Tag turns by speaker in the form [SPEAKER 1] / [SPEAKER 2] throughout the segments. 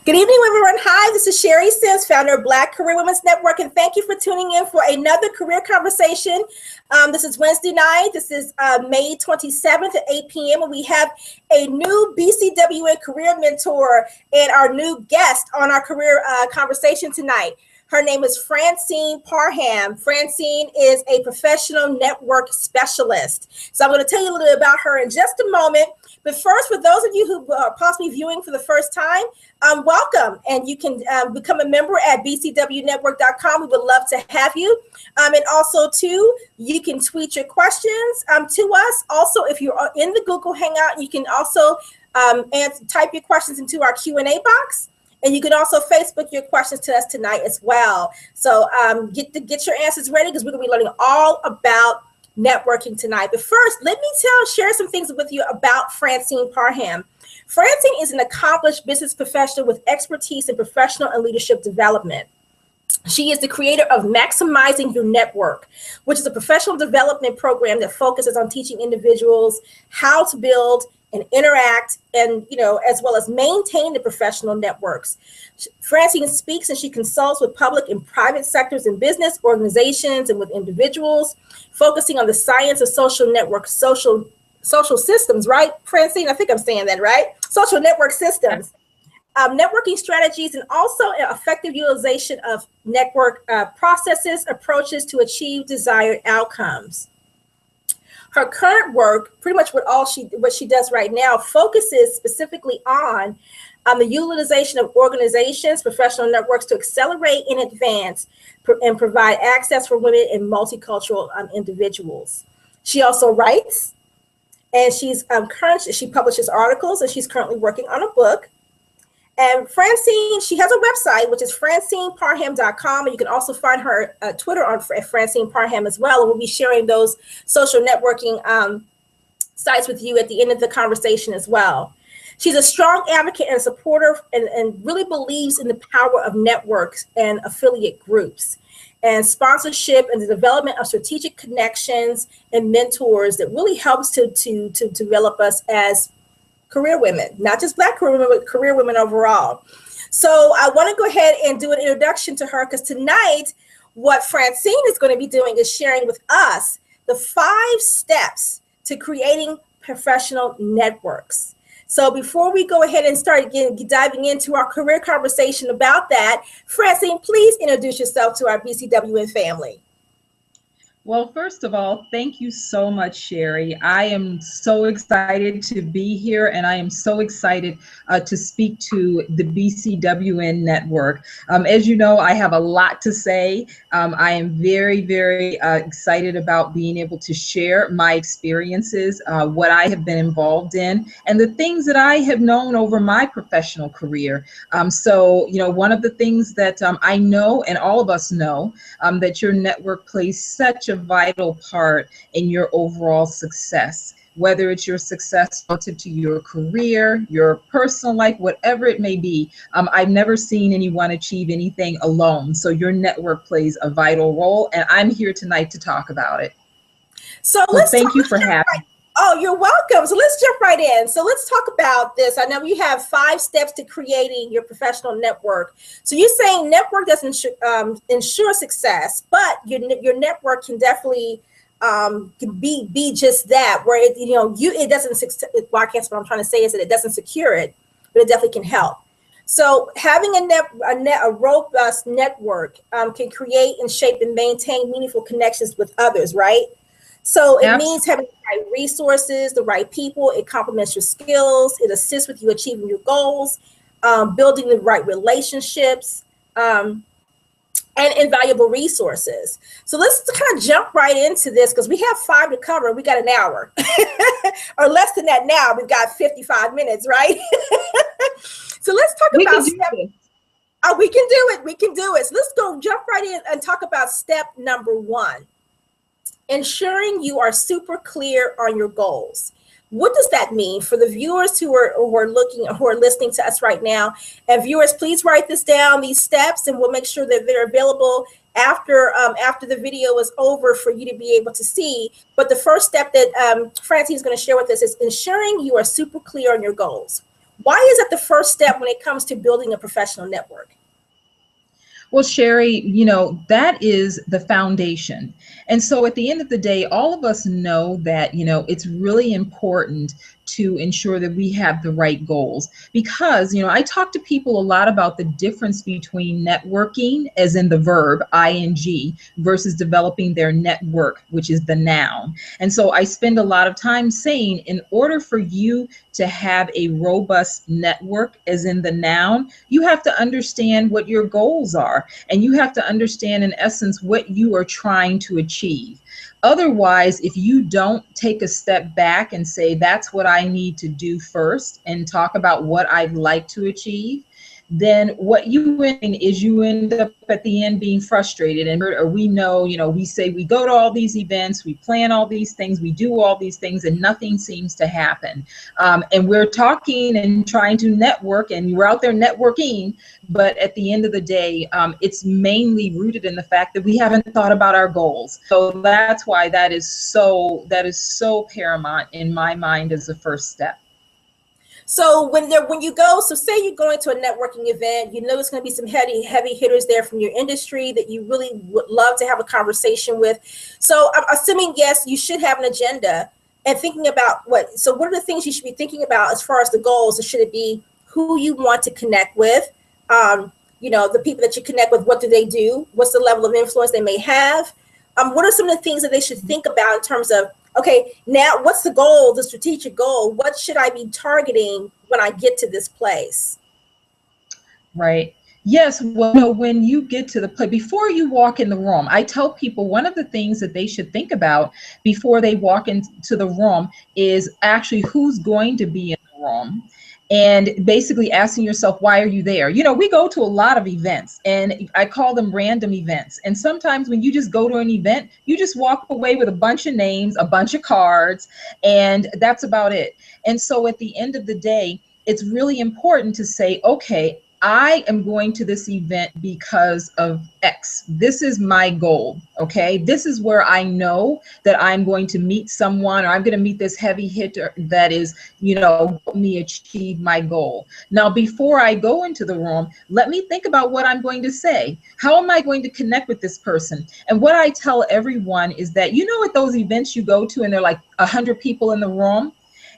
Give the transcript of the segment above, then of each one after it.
[SPEAKER 1] Good evening, everyone. Hi, this is Sherry Sims, founder of Black Career Women's Network, and thank you for tuning in for another career conversation. This is Wednesday night. This is May 27th at 8 p.m., and we have a new BCWN career mentor and our new guest on our career conversation tonight. Her name is Francine Parham. Francine is a professional network specialist. So I'm going to tell you a little bit about her in just a moment. But first, for those of you who are possibly viewing for the first time, welcome. And you can become a member at bcwnetwork.com. We would love to have you. And also, too, you can tweet your questions to us. Also, if you're in the Google Hangout, you can also type your questions into our Q&A box. And you can also Facebook your questions to us tonight as well. So get your answers ready because we're going to be learning all about networking tonight. But first, let me share some things with you about Francine Parham. Francine is an accomplished business professional with expertise in professional and leadership development. She is the creator of Maximizing Your Network, which is a professional development program that focuses on teaching individuals how to build and interact and, as well as maintain the professional networks. Francine speaks and she consults with public and private sectors in business, organizations, and with individuals, focusing on the science of social network, social systems, right? Francine, I think I'm saying that right? Social network systems, networking strategies, and also effective utilization of network processes, approaches to achieve desired outcomes. Her current work, pretty much what she does right now, focuses specifically on the utilization of organizations, professional networks to accelerate and advance and provide access for women and multicultural individuals. She also writes, and she publishes articles, and she's currently working on a book. And Francine, she has a website, which is francineparham.com. And you can also find her Twitter on Francine Parham as well. And we'll be sharing those social networking sites with you at the end of the conversation as well. She's a strong advocate and supporter and really believes in the power of networks and affiliate groups and sponsorship and the development of strategic connections and mentors that really helps to develop us as career women, not just Black career women, but career women overall. So I want to go ahead and do an introduction to her because tonight, what Francine is going to be doing is sharing with us the 5 steps to creating professional networks. So before we go ahead and start diving into our career conversation about that, Francine, please introduce yourself to our BCWN family.
[SPEAKER 2] Well, first of all, thank you so much, Sherry. I am so excited to be here, and I am so excited to speak to the BCWN network. As you know, I have a lot to say. I am very, very excited about being able to share my experiences, what I have been involved in, and the things that I have known over my professional career. So, one of the things that I know, and all of us know, that your network plays such a vital part in your overall success, whether it's your success relative to your career, your personal life, whatever it may be. I've never seen anyone achieve anything alone. So your network plays a vital role, and I'm here tonight to talk about it.
[SPEAKER 1] So
[SPEAKER 2] thank you for having me.
[SPEAKER 1] Oh, you're welcome. So let's jump right in. So let's talk about this. I know you have 5 steps to creating your professional network. So you're saying network doesn't ensure success, but your network can definitely can be just that, where it doesn't. Well, I guess what I'm trying to say is that it doesn't secure it, but it definitely can help. So having a robust network can create and shape and maintain meaningful connections with others, right? So it means having the right resources, the right people. It complements your skills. It assists with you achieving your goals, building the right relationships, and invaluable resources. So let's kind of jump right into this because we have 5 to cover. We got an hour or less than that now. We've got 55 minutes, right? So let's talk about step. Oh, we can do it. We can do it. So let's jump right in and talk about step number 1. Ensuring you are super clear on your goals. What does that mean for the viewers who are listening to us right now? And viewers, please write this down, these steps, and we'll make sure that they're available after the video is over for you to be able to see. But the first step that Francine is going to share with us is ensuring you are super clear on your goals. Why is that the first step when it comes to building a professional network?
[SPEAKER 2] Well, Sherry, that is the foundation. And so at the end of the day, all of us know that, it's really important to ensure that we have the right goals. Because, I talk to people a lot about the difference between networking, as in the verb, ing, versus developing their network, which is the noun. And so I spend a lot of time saying, in order for you to have a robust network, as in the noun, you have to understand what your goals are. And you have to understand, in essence, what you are trying to achieve. Otherwise, if you don't take a step back and say, that's what I need to do first, and talk about what I'd like to achieve, then what you end up at the end being frustrated. And or we know, we say we go to all these events, we plan all these things, we do all these things, and nothing seems to happen. And we're talking and trying to network, and we're out there networking, but at the end of the day, it's mainly rooted in the fact that we haven't thought about our goals. So that's why that is so paramount in my mind as the first step.
[SPEAKER 1] So when you go, so say you're going to a networking event, it's going to be some heavy hitters there from your industry that you really would love to have a conversation with. So I'm assuming, yes, you should have an agenda and thinking about what are the things you should be thinking about as far as the goals? Should it be who you want to connect with? The people that you connect with, what do they do? What's the level of influence they may have? What are some of the things that they should think about in terms of, okay, now what's the goal, the strategic goal? What should I be targeting when I get to this place?
[SPEAKER 2] Right. Yes. Well, when you get to the place, before you walk in the room, I tell people one of the things that they should think about before they walk into the room is actually who's going to be in the room. And basically asking yourself, why are you there? We go to a lot of events, and I call them random events. And sometimes when you just go to an event, you just walk away with a bunch of names, a bunch of cards, and that's about it. And so at the end of the day, it's really important to say, okay, I am going to this event because of X. This is my goal. Okay. This is where I know that I'm going to meet someone, or I'm going to meet this heavy hitter that is, help me achieve my goal. Now, before I go into the room, let me think about what I'm going to say. How am I going to connect with this person? And what I tell everyone is that, at those events you go to and there are like 100 people in the room,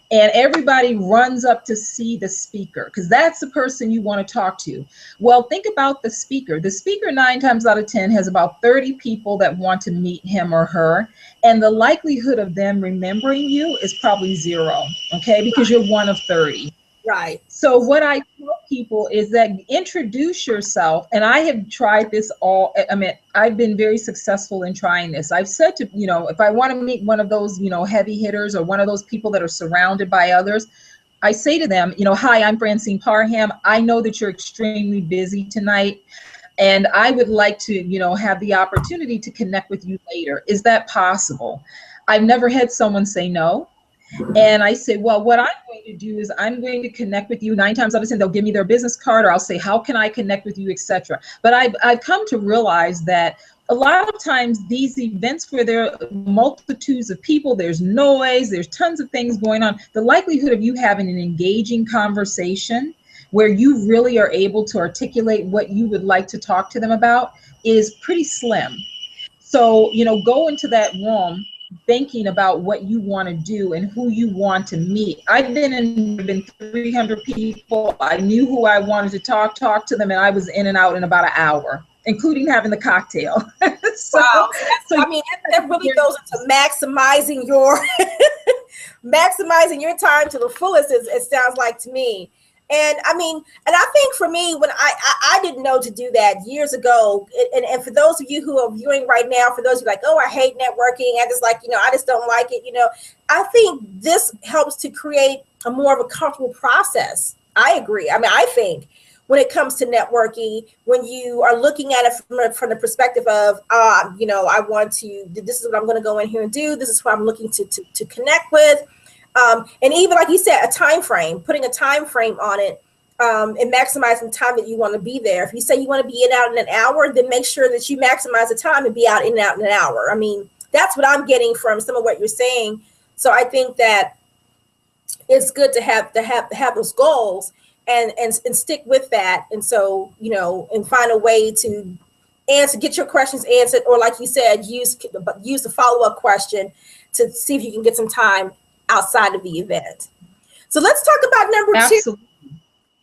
[SPEAKER 2] and everybody runs up to see the speaker because that's the person you want to talk to. Well, think about the speaker. The speaker 9 times out of 10 has about 30 people that want to meet him or her. And the likelihood of them remembering you is probably 0, okay? Because you're one of 30.
[SPEAKER 1] Right.
[SPEAKER 2] So what I tell people is that introduce yourself. And I have tried this I've been very successful in trying this. I've said to, if I want to meet one of those, heavy hitters or one of those people that are surrounded by others, I say to them, hi, I'm Francine Parham. I know that you're extremely busy tonight, and I would like to, have the opportunity to connect with you later. Is that possible? I've never had someone say no. And I say, well, what I'm going to do is I'm going to connect with you. 9 times out of 10, they'll give me their business card, or I'll say, how can I connect with you, etc. But I've come to realize that a lot of times these events where there are multitudes of people, there's noise, there's tons of things going on. The likelihood of you having an engaging conversation where you really are able to articulate what you would like to talk to them about is pretty slim. So, go into that room thinking about what you want to do and who you want to meet. I've been 300 people. I knew who I wanted to talk to them, and I was in and out in about an hour, including having the cocktail.
[SPEAKER 1] Wow. That really goes into maximizing your time to the fullest, it sounds like to me. And I think for me, when I didn't know to do that years ago, and for those of you who are viewing right now, for those who are like, oh, I hate networking, I just don't like it, I think this helps to create a more of a comfortable process. I agree. I think when it comes to networking, when you are looking at it from the perspective of, I want to, this is what I'm going to go in here and do, this is who I'm looking to connect with. And even like you said, putting a time frame on it, and maximizing time that you want to be there. If you say you want to be in and out in an hour, then make sure that you maximize the time and be out in and out in an hour. That's what I'm getting from some of what you're saying. So I think that it's good to have those goals and stick with that. And so, and find a way to get your questions answered, or like you said, use the follow-up question to see if you can get some time outside of the event. So let's talk about number
[SPEAKER 2] Absolutely.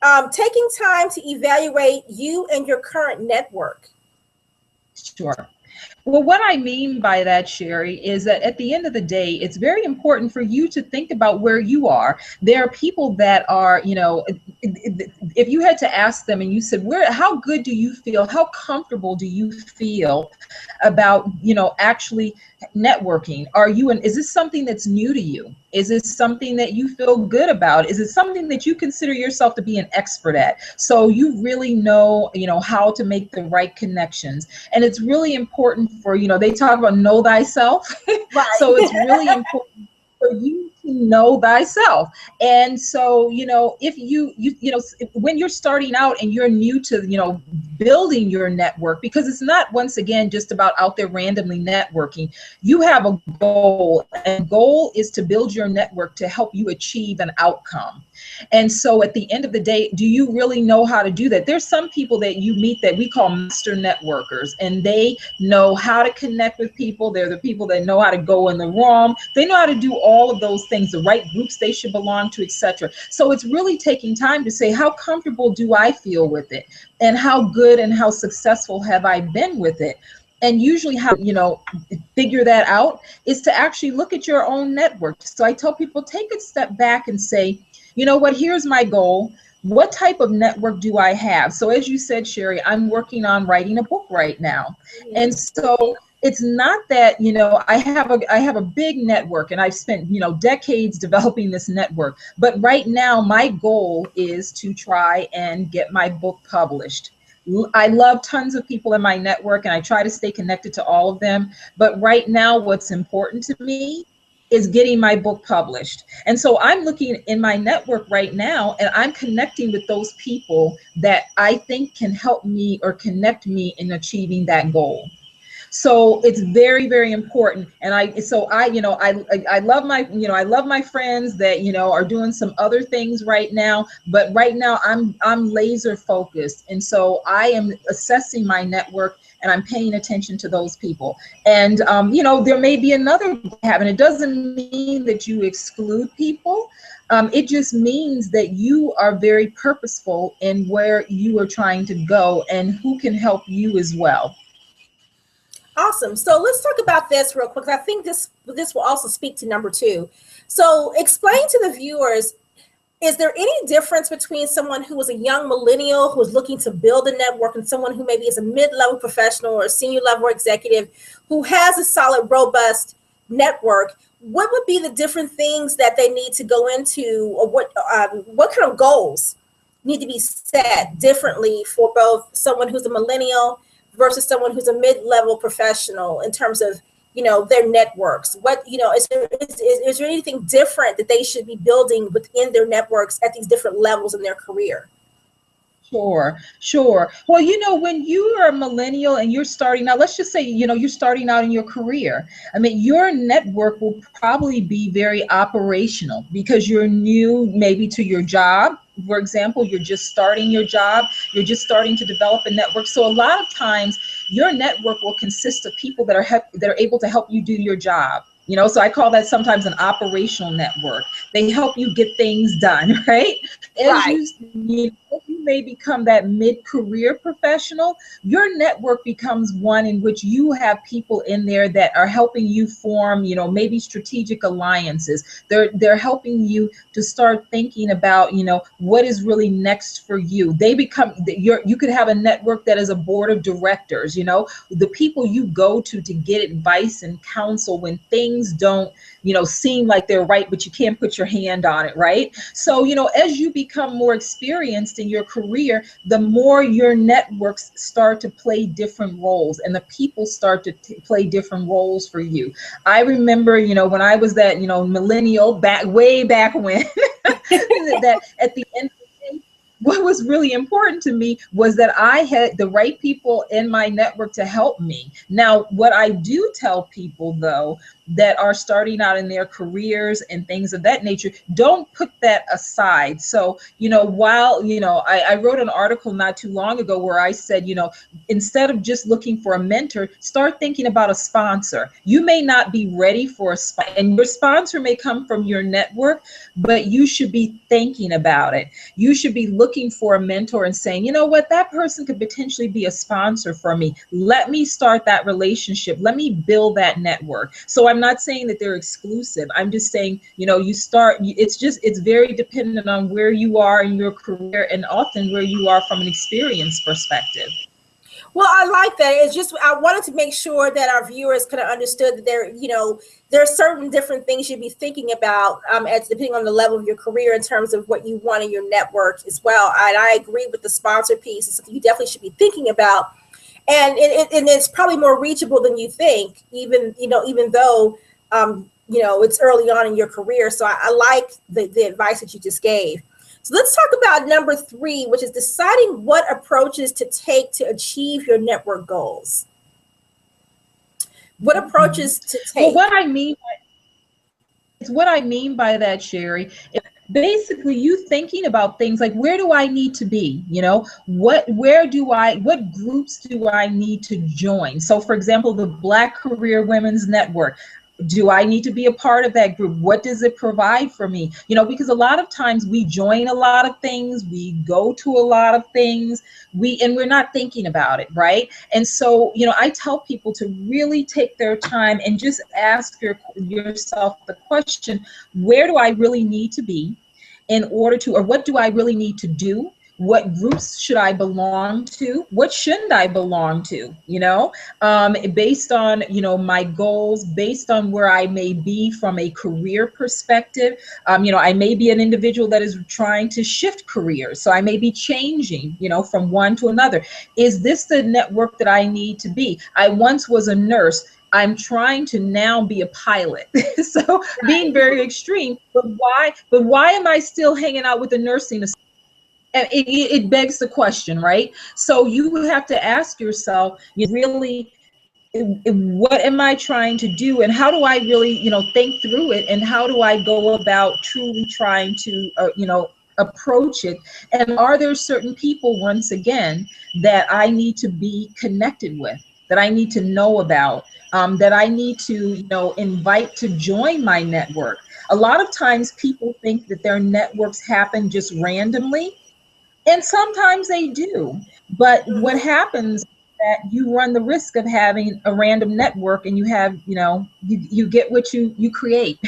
[SPEAKER 1] 2, taking time to evaluate you and your current network.
[SPEAKER 2] Sure. Well, what I mean by that, Sherry, is that at the end of the day, it's very important for you to think about where you are. There are people that are, if you had to ask them and you said, how good do you feel? How comfortable do you feel about, actually networking? Is this something that's new to you? Is it something that you feel good about? Is it something that you consider yourself to be an expert at? So you really know, how to make the right connections. And it's really important for, they talk about know thyself.
[SPEAKER 1] Right.
[SPEAKER 2] So it's really important for you to know thyself. And so, if when you're starting out and you're new to, building your network, because it's not, once again, just about out there randomly networking, you have a goal, and goal is to build your network to help you achieve an outcome. And so at the end of the day, do you really know how to do that? There's some people that you meet that we call master networkers, and they know how to connect with people. They're the people that know how to go in the room. They know how to do all of those things, the right groups they should belong to, etc. So it's really taking time to say, how comfortable do I feel with it? And how good and how successful have I been with it? And usually how, figure that out is to actually look at your own network. So I tell people, take a step back and say, you know what, here's my goal. What type of network do I have? So as you said, Sherry, I'm working on writing a book right now. And so it's not that, I have a big network, and I've spent, decades developing this network. But right now, my goal is to try and get my book published. I love tons of people in my network, and I try to stay connected to all of them. But right now, what's important to me is getting my book published. And so I'm looking in my network right now, and I'm connecting with those people that I think can help me or connect me in achieving that goal. So it's very, very important. And I love my friends that, are doing some other things right now, but right now I'm laser focused. And so I am assessing my network, and I'm paying attention to those people. And, there may be another habit. It doesn't mean that you exclude people. It just means that you are very purposeful in where you are trying to go and who can help you as well.
[SPEAKER 1] Awesome. So let's talk about this real quick. I think this will also speak to number 2. So explain to the viewers, is there any difference between someone who is a young millennial who is looking to build a network and someone who maybe is a mid-level professional or a senior level executive who has a solid, robust network? What would be the different things that they need to go into, or what kind of goals need to be set differently for both someone who's a millennial versus someone who's a mid-level professional in terms of, their networks? What, is there anything different that they should be building within their networks at these different levels in their career?
[SPEAKER 2] Sure. Well, when you are a millennial and you're starting out, let's just say, you're starting out in your career. I mean, your network will probably be very operational because you're new maybe to your job. For example, you're just starting your job, you're just starting to develop a network. So a lot of times your network will consist of people that are able to help you do your job. So I call that sometimes an operational network. They help you get things done, right? As you may become that mid-career professional, your network becomes one in which you have people in there that are helping you form, maybe strategic alliances. They're helping you to start thinking about, what is really next for you. You could have a network that is a board of directors, the people you go to get advice and counsel when things don't, seem like they're right, but you can't put your hand on it, right? So, as you become more experienced in your career, the more your networks start to play different roles and the people start to play different roles for you. I remember, when I was that, millennial way back when, that at the end of the day, what was really important to me was that I had the right people in my network to help me. Now, what I do tell people, though, that are starting out in their careers and things of that nature, don't put that aside. So, while, I wrote an article not too long ago where I said, instead of just looking for a mentor, start thinking about a sponsor. You may not be ready for a sponsor, and your sponsor may come from your network, but you should be thinking about it. You should be looking for a mentor and saying, you know what, that person could potentially be a sponsor for me. Let me start that relationship. Let me build that network. So I'm not saying that they're exclusive. I'm just saying, it's very dependent on where you are in your career and often where you are from an experience perspective.
[SPEAKER 1] Well, I like that. It's just, I wanted to make sure that our viewers could have understood that there are certain different things you'd be thinking about as depending on the level of your career in terms of what you want in your network as well. And I agree with the sponsor piece. It's something you definitely should be thinking about. And it's probably more reachable than you think, even though, it's early on in your career. So I like the advice that you just gave. So let's talk about number 3, which is deciding what approaches to take to achieve your network goals. What approaches to take?
[SPEAKER 2] Well, what I mean by that, Sherry, is basically you thinking about things like, where do I need to be? What groups do I need to join? So for example, the Black Career Women's Network. Do I need to be a part of that group? What does it provide for me? Because a lot of times we join a lot of things, we go to a lot of things, we're not thinking about it, right? And so, I tell people to really take their time and just ask yourself the question, where do I really need to be in order to, or what do I really need to do? What groups should I belong to? What shouldn't I belong to? Based on, my goals, based on where I may be from a career perspective. I may be an individual that is trying to shift careers. So I may be changing, from one to another. Is this the network that I need to be? I once was a nurse. I'm trying to now be a pilot. So being very extreme, but why am I still hanging out with the nursing? It begs the question, right? So you have to ask yourself, really, what am I trying to do, and how do I really, think through it, and how do I go about truly trying to, approach it? And are there certain people, once again, that I need to be connected with, that I need to know about, that I need to, invite to join my network? A lot of times people think that their networks happen just randomly. And sometimes they do, but what happens is that you run the risk of having a random network, and you have, you get what you create.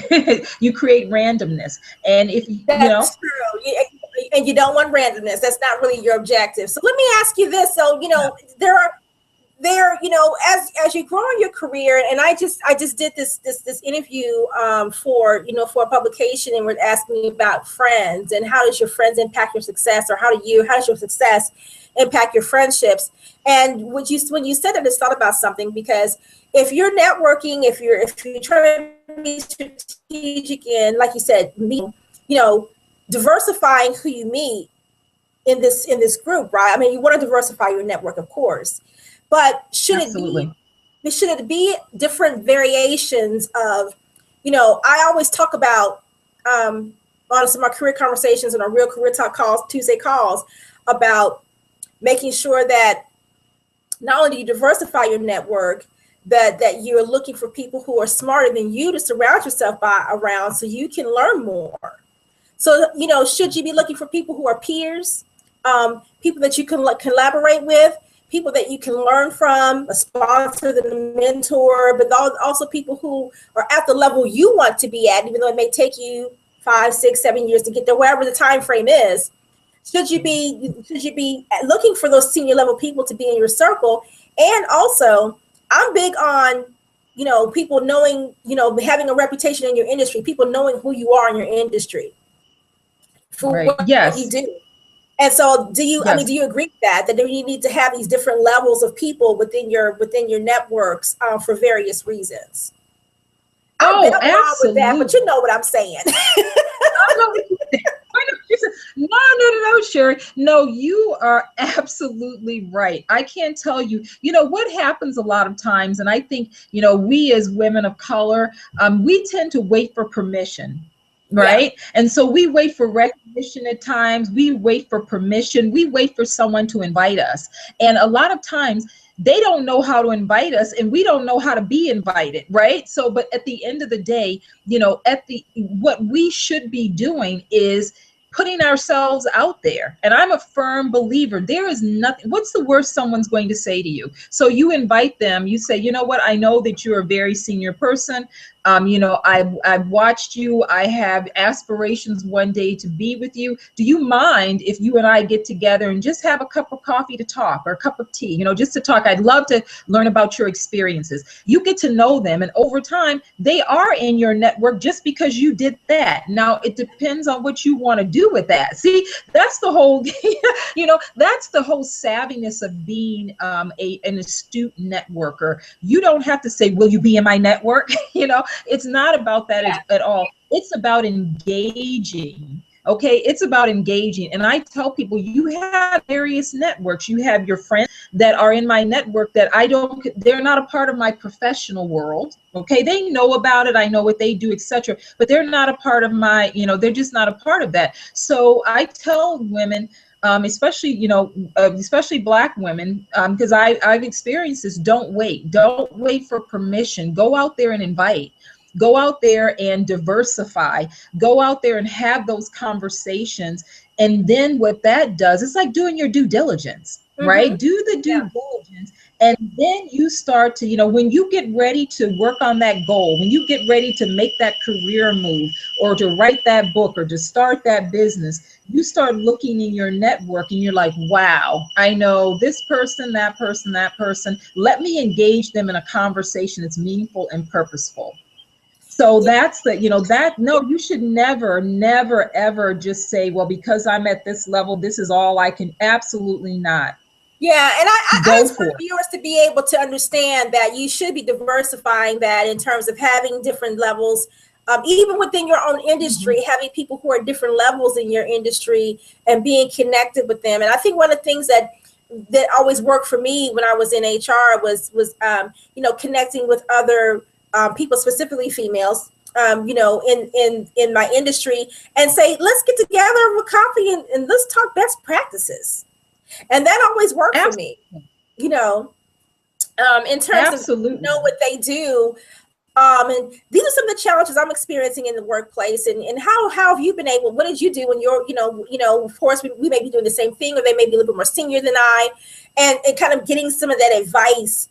[SPEAKER 2] You create randomness, and if
[SPEAKER 1] that's true, and you don't want randomness. That's not really your objective. So let me ask you this: so as you grow in your career, and I just did this interview for a publication, and we're asking about friends and how does your friends impact your success, or how does your success impact your friendships? And when you said that, I just thought about something, because if you're networking, if you're trying to be strategic in, like you said, diversifying who you meet in this group, right? I mean, you want to diversify your network, of course. But should it be different variations of, I always talk about on some of my career conversations and our Real Career Talk calls, Tuesday calls, about making sure that not only do you diversify your network, that you're looking for people who are smarter than you to surround yourself around so you can learn more. So, should you be looking for people who are peers, people that you can collaborate with, people that you can learn from, a sponsor, a mentor, but also people who are at the level you want to be at, even though it may take you 5, 6, 7 years to get there, wherever the time frame is. Should you be looking for those senior level people to be in your circle? And also, I'm big on, people knowing, having a reputation in your industry, people knowing who you are in your industry for what you do. And so do you agree with that you need to have these different levels of people within your networks for various reasons?
[SPEAKER 2] Absolutely.
[SPEAKER 1] With that, but you know what I'm saying.
[SPEAKER 2] I know No, Sherry. No, you are absolutely right. I can't tell you, what happens a lot of times, and I think, we as women of color, we tend to wait for permission.
[SPEAKER 1] Yeah.
[SPEAKER 2] Right. And so we wait for recognition at times. We wait for permission. We wait for someone to invite us. And a lot of times they don't know how to invite us and we don't know how to be invited. Right. So, but at the end of the day, what we should be doing is putting ourselves out there. And I'm a firm believer, there is nothing, what's the worst someone's going to say to you? So you invite them, you say, you know what, I know that you're a very senior person. I've watched you. I have aspirations one day to be with you. Do you mind if you and I get together and just have a cup of coffee to talk, or a cup of tea, just to talk? I'd love to learn about your experiences. You get to know them, and over time, they are in your network just because you did that. Now, it depends on what you want to do with that. See, that's the whole, that's the whole savviness of being an astute networker. You don't have to say, will you be in my network? It's not about that at all. It's about engaging. Okay, it's about engaging. And I tell people, you have various networks. You have your friends that are in my network that they're not a part of my professional world. Okay, they know about it. I know what they do, etc. But they're not a part of my, they're just not a part of that. So I tell women, especially Black women, because I've experienced this. Don't wait for permission. Go out there and invite. Go out there and diversify. Go out there and have those conversations. And then what that does, it's like doing your due diligence, right? Do the due diligence. And then you start to, when you get ready to work on that goal, when you get ready to make that career move, or to write that book, or to start that business, you start looking in your network and you're like, wow, I know this person, that person, that person. Let me engage them in a conversation that's meaningful and purposeful. So that's no, you should never, ever just say, well, because I'm at this level, this is all I can. Absolutely not.
[SPEAKER 1] Yeah, and I just want viewers to be able to understand that you should be diversifying that in terms of having different levels, even within your own industry, having people who are different levels in your industry and being connected with them. And I think one of the things that always worked for me when I was in HR was connecting with other people, specifically females, in my industry, and say, let's get together with coffee and let's talk best practices. And that always worked for me, in terms of what they do. And these are some of the challenges I'm experiencing in the workplace. And how have you been able, what did you do when you're, of course, we may be doing the same thing, or they may be a little bit more senior than I, and kind of getting some of that advice,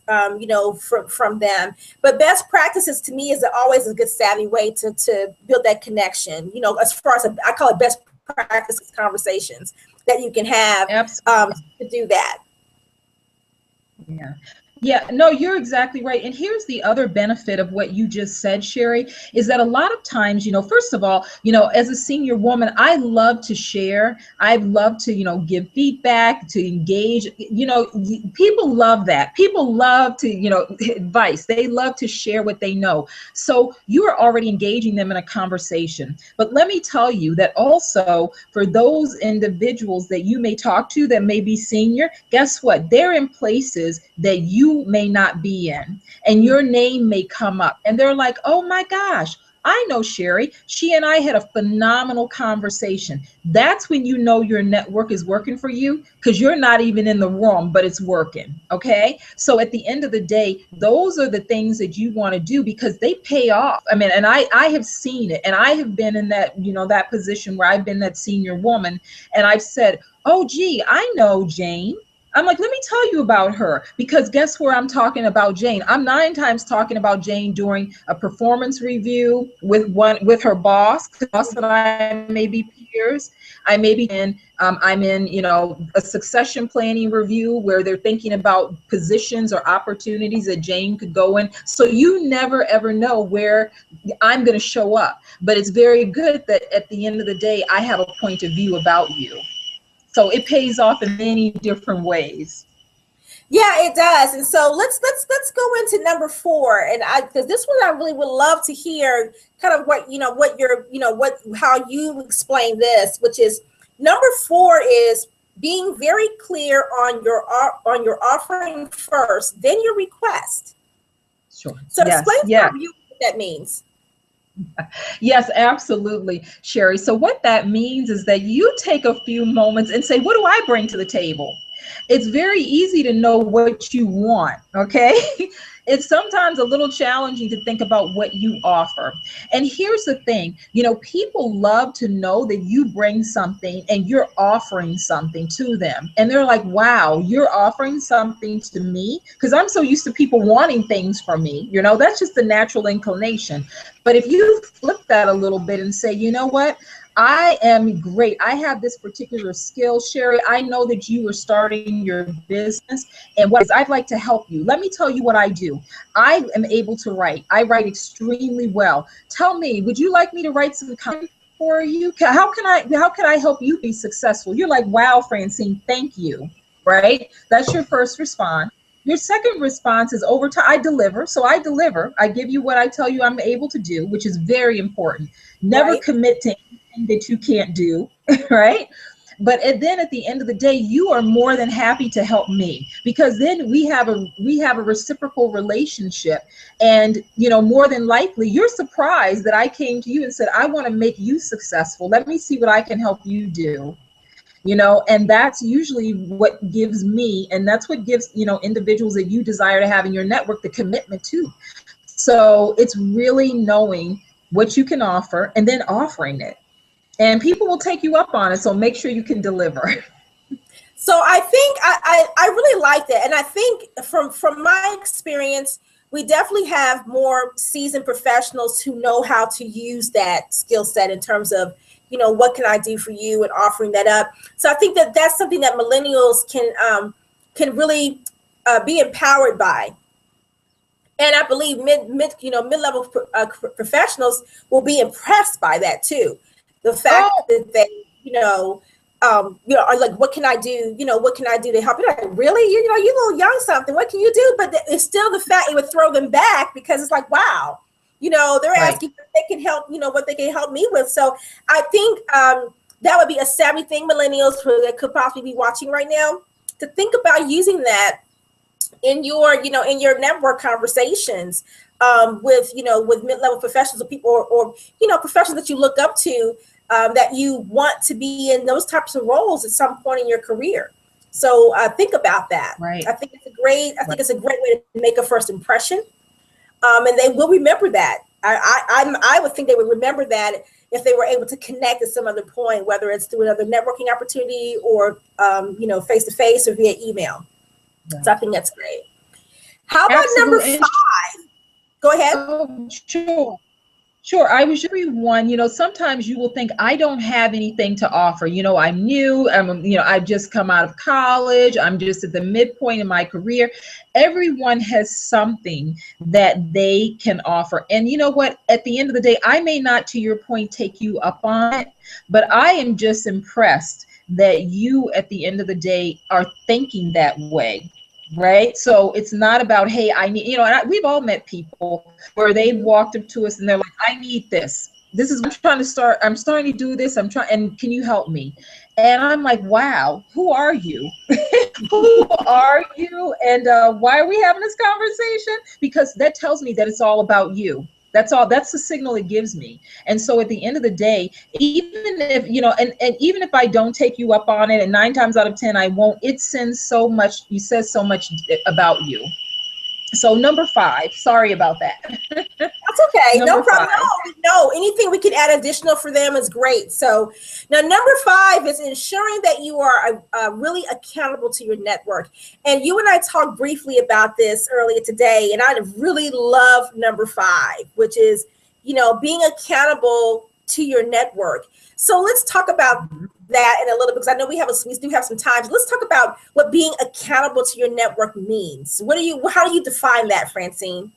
[SPEAKER 1] from them. But best practices to me is always a good savvy way to build that connection, as far as I call it best practices conversations that you can have to do that.
[SPEAKER 2] Yeah, no, you're exactly right. And here's the other benefit of what you just said, Sherry, is that a lot of times, first of all, as a senior woman, I love to share. I love to, give feedback, to engage. People love that. People love to, advice. They love to share what they know. So you are already engaging them in a conversation. But let me tell you that also for those individuals that you may talk to that may be senior, guess what? They're in places that you may not be in, and your name may come up, and they're like, oh my gosh, I know Sherry. She and I had a phenomenal conversation. That's when you know your network is working for you, because you're not even in the room, but it's working. Okay. So at the end of the day, those are the things that you want to do, because they pay off. I mean, and I have seen it, and I have been in that, that position where I've been that senior woman, and I've said, oh, gee, I know Jane. I'm like, let me tell you about her, because guess where I'm talking about Jane? I'm 9 times talking about Jane during a performance review with her boss that I may be peers. I may be in, I'm in, a succession planning review where they're thinking about positions or opportunities that Jane could go in. So you never, ever know where I'm going to show up. But it's very good that at the end of the day, I have a point of view about you. So it pays off in many different ways.
[SPEAKER 1] Yeah, it does. And so let's go into number 4. And because this one I really would love to hear kind of what, how you explain this, which is Number 4 is being very clear on your offering first, then your request.
[SPEAKER 2] Sure.
[SPEAKER 1] So
[SPEAKER 2] Yes.
[SPEAKER 1] explain
[SPEAKER 2] Yes.
[SPEAKER 1] to you what that means.
[SPEAKER 2] Yes, absolutely, Sherry. So what that means is that you take a few moments and say, what do I bring to the table? It's very easy to know what you want, okay? It's sometimes a little challenging to think about what you offer. And here's the thing, people love to know that you bring something and you're offering something to them. And they're like, wow, you're offering something to me? Because I'm so used to people wanting things from me. That's just the natural inclination. But if you flip that a little bit and say, you know what? I am great. I have this particular skill, Sherry. I know that you are starting your business, and what is I'd like to help you. Let me tell you what I do. I am able to write. I write extremely well. Tell me, would you like me to write some content for you? How can I help you be successful? You're like, wow, Francine, thank you. Right? That's your first response. Your second response is over time. I deliver. So I deliver. I give you what I tell you I'm able to do, which is very important. Never commit to anything that you can't do, right? But then at the end of the day, you are more than happy to help me, because then we have a reciprocal relationship. And more than likely, you're surprised that I came to you and said, I want to make you successful. Let me see what I can help you do. And that's usually what gives me, and that's what gives, individuals that you desire to have in your network the commitment to. So it's really knowing what you can offer and then offering it. And people will take you up on it. So make sure you can deliver.
[SPEAKER 1] So I think I really like that. And I think from my experience, we definitely have more seasoned professionals who know how to use that skill set in terms of, what can I do for you, and offering that up. So I think that that's something that millennials can really be empowered by. And I believe mid-level professionals will be impressed by that too. The fact that they, are like, what can I do? What can I do to help you? Like, really? You're a little young something. What can you do? But it's still the fact it would throw them back, because it's like, wow, they're asking if they can help, what they can help me with. So I think that would be a savvy thing, millennials that could possibly be watching right now, to think about using that in your, in your network conversations with mid-level professionals or people or professionals that you look up to, that you want to be in those types of roles at some point in your career. So think about that.
[SPEAKER 2] Right.
[SPEAKER 1] I think it's a great way to make a first impression. And they will remember that. I would think they would remember that if they were able to connect at some other point, whether it's through another networking opportunity or face-to-face or via email. Right. So I think that's great. How about number 5? Go ahead.
[SPEAKER 2] Oh, sure. I was everyone, sometimes you will think, I don't have anything to offer. I'm new. I've just come out of college. I'm just at the midpoint in my career. Everyone has something that they can offer. And you know what? At the end of the day, I may not, to your point, take you up on it, but I am just impressed that you, at the end of the day, are thinking that way. Right. So it's not about, hey, I need, and we've all met people where they walked up to us and they're like, I need this. This is, I'm starting to do this. And can you help me? And I'm like, wow, who are you? Who are you? And why are we having this conversation? Because that tells me that it's all about you. That's all. That's the signal it gives me. And so at the end of the day, even if, and even if I don't take you up on it, and 9 times out of 10, I won't, it says so much about you. So number 5, sorry about that.
[SPEAKER 1] That's okay. No problem. No, anything we can add additional for them is great. So now number 5 is ensuring that you are really accountable to your network. And you and I talked briefly about this earlier today, and I really love number 5, which is, being accountable to your network. So let's talk about that in a little bit, because I know we do have some time. So let's talk about what being accountable to your network means. How do you define that, Francine?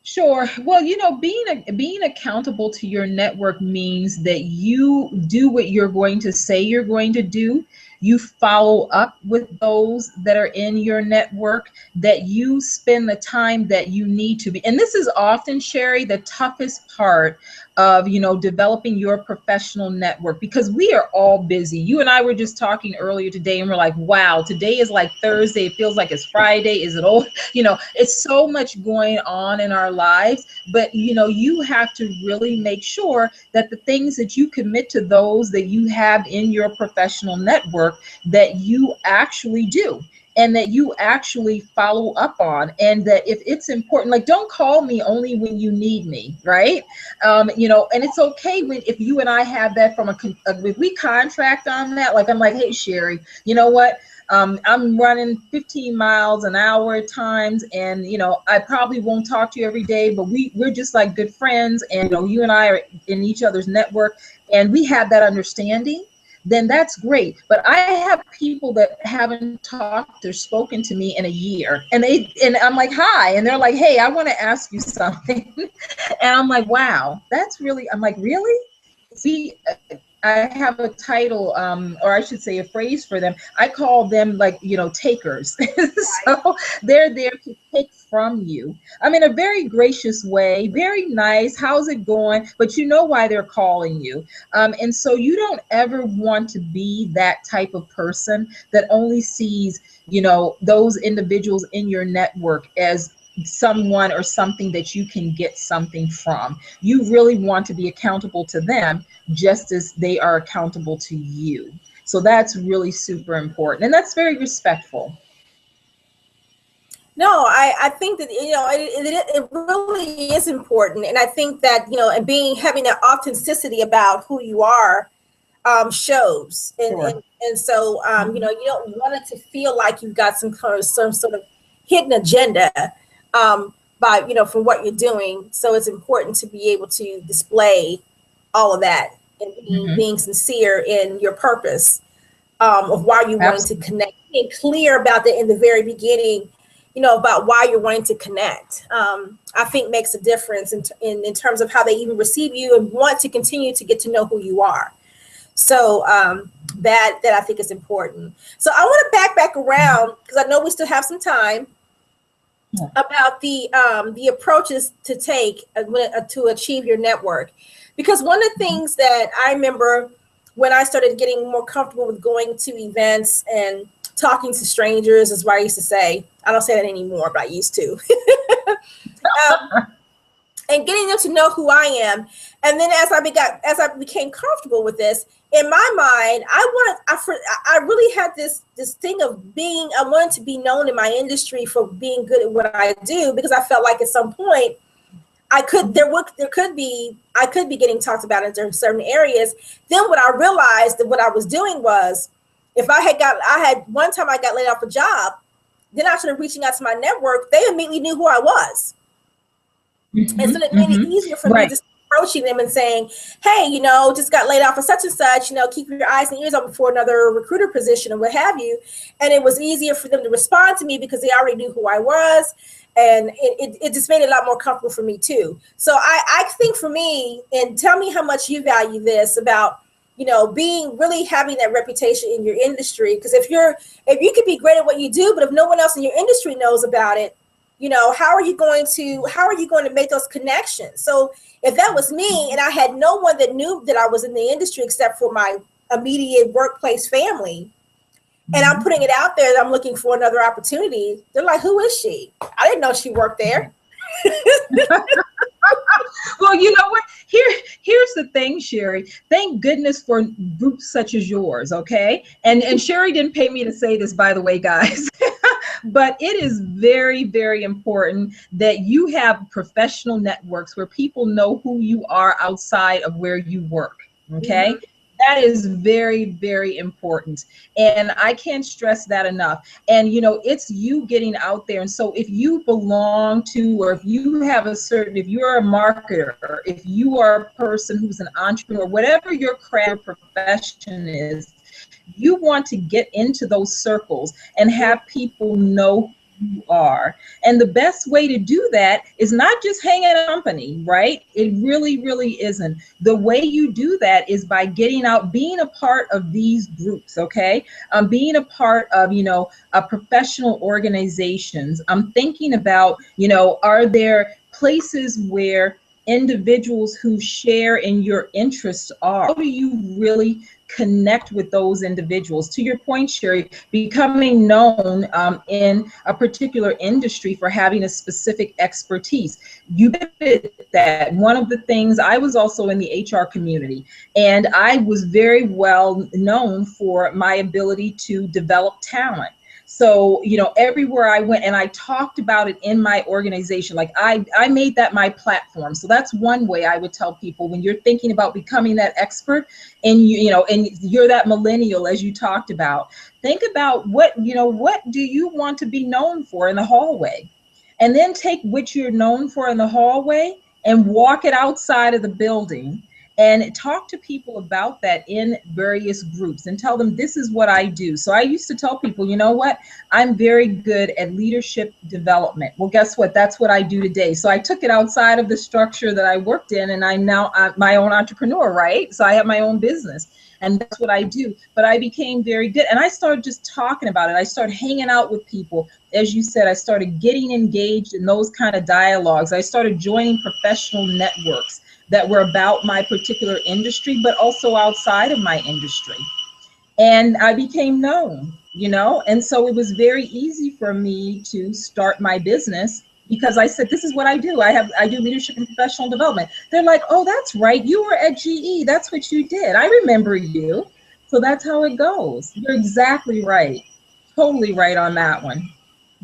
[SPEAKER 2] Sure. Well, being accountable to your network means that you do what you're going to say you're going to do. you follow up with those that are in your network, that you spend the time that you need to be. And this is often, Sherry, the toughest part of, developing your professional network, because we are all busy. You and I were just talking earlier today, and we're like, wow, today is like Thursday. It feels like it's Friday. Is it old? It's so much going on in our lives, but you have to really make sure that the things that you commit to, those that you have in your professional network, that you actually do, and that you actually follow up on, and that if it's important, like, don't call me only when you need me, right? And it's okay if you and I have that from if we contract on that, like, I'm like, hey, Sherry, you know what? I'm running 15 miles an hour at times, and I probably won't talk to you every day, but we're just like good friends, and you and I are in each other's network, and we have that understanding. Then that's great. But I have people that haven't talked or spoken to me in a year, and I'm like, hi, and they're like, hey, I want to ask you something. And I'm like, wow, I'm like, really? See, I have a title, or I should say a phrase for them. I call them, like, takers. So they're there to take from you. I mean, a very gracious way, very nice. How's it going? But you know why they're calling you. And so you don't ever want to be that type of person that only sees, those individuals in your network as someone or something that you can get something from. You really want to be accountable to them just as they are accountable to you. So that's really super important, and that's very respectful.
[SPEAKER 1] No, I think that it really is important, and I think that and having that authenticity about who you are shows, and so you don't want it to feel like you've got some sort of hidden agenda by from what you're doing. So it's important to be able to display all of that and being sincere in your purpose of why you wanted to connect, being clear about that in the very beginning. About why you're wanting to connect, I think makes a difference in terms of how they even receive you and want to continue to get to know who you are. So that I think is important. So I want to back around, because I know we still have some time, about the approaches to take to achieve your network. Because one of the things that I remember when I started getting more comfortable with going to events and talking to strangers, is what I used to say. I don't say that anymore, but I used to. And getting them to know who I am. And then as I became comfortable with this, in my mind, I really had this thing of I wanted to be known in my industry for being good at what I do, because I felt like at some point I could be getting talked about in certain areas. Then what I realized that what I was doing was, if I had one time I got laid off a job, then I started reaching out to my network. They immediately knew who I was. And so it made it easier for me to approaching them and saying, hey, just got laid off of such and such, keep your eyes and ears open for another recruiter position or what have you. And it was easier for them to respond to me because they already knew who I was. And it just made it a lot more comfortable for me too. So I think for me, and tell me how much you value this about, really having that reputation in your industry. Because if you could be great at what you do, but if no one else in your industry knows about it, how are you going to make those connections? So if that was me and I had no one that knew that I was in the industry except for my immediate workplace family, and I'm putting it out there that I'm looking for another opportunity, they're like, who is she? I didn't know she worked there.
[SPEAKER 2] Well, you know what? Here's the thing, Sherry. Thank goodness for groups such as yours, okay? And Sherry didn't pay me to say this, by the way, guys. But it is very, very important that you have professional networks where people know who you are outside of where you work, okay? That is very, very important. And I can't stress that enough. And, it's you getting out there. And so if you belong to, or if you have if you're a marketer, or if you are a person who's an entrepreneur, whatever your craft or profession is, you want to get into those circles and have people know you are. And the best way to do that is not just hanging out company, right? It really, really isn't. The way you do that is by getting out, being a part of these groups, okay? Being a part of, professional organizations. I'm thinking about, are there places where individuals who share in your interests are? How do you really connect with those individuals? To your point, Sherry, becoming known in a particular industry for having a specific expertise. You benefit that. One of the things, I was also in the HR community, and I was very well known for my ability to develop talent. So, everywhere I went, and I talked about it in my organization, like I made that my platform. So that's one way I would tell people when you're thinking about becoming that expert, and and you're that millennial, as you talked about, think about what do you want to be known for in the hallway? And then take what you're known for in the hallway and walk it outside of the building and talk to people about that in various groups and tell them, this is what I do. So I used to tell people, you know what, I'm very good at leadership development. Well, guess what? That's what I do today. So I took it outside of the structure that I worked in, and I'm now my own entrepreneur, right? So I have my own business. And that's what I do. But I became very good. And I started just talking about it. I started hanging out with people. As you said, I started getting engaged in those kind of dialogues. I started joining professional networks that were about my particular industry, but also outside of my industry. And I became known, and so it was very easy for me to start my business because I said, this is what I do. I do leadership and professional development. They're like, oh, that's right. You were at GE. That's what you did. I remember you. So that's how it goes. You're exactly right. Totally right on that one.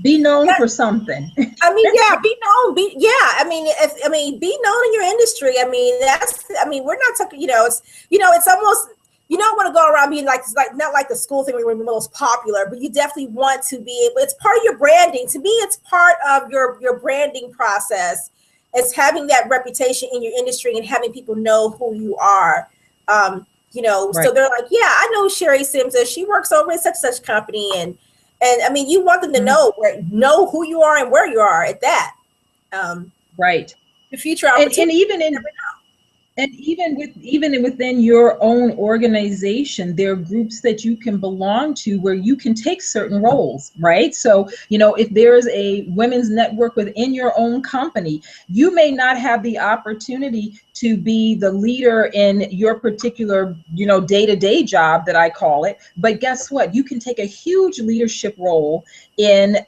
[SPEAKER 2] Be known for something.
[SPEAKER 1] Be known. Be known in your industry. We're not talking, it's almost, you don't want to go around being like not like the school thing where you're the most popular, but you definitely want to be able, it's part of your branding. To me, it's part of your branding process. It's having that reputation in your industry and having people know who you are. Right. So they're like, yeah, I know Sherry Sims. She works over at such company, and you want them to know who you are and where you are at that.
[SPEAKER 2] Right.
[SPEAKER 1] The future opportunity.
[SPEAKER 2] And even within your own organization, there are groups that you can belong to where you can take certain roles, right? So, if there's a women's network within your own company, you may not have the opportunity to be the leader in your particular, day-to-day job that I call it. But guess what? You can take a huge leadership role in,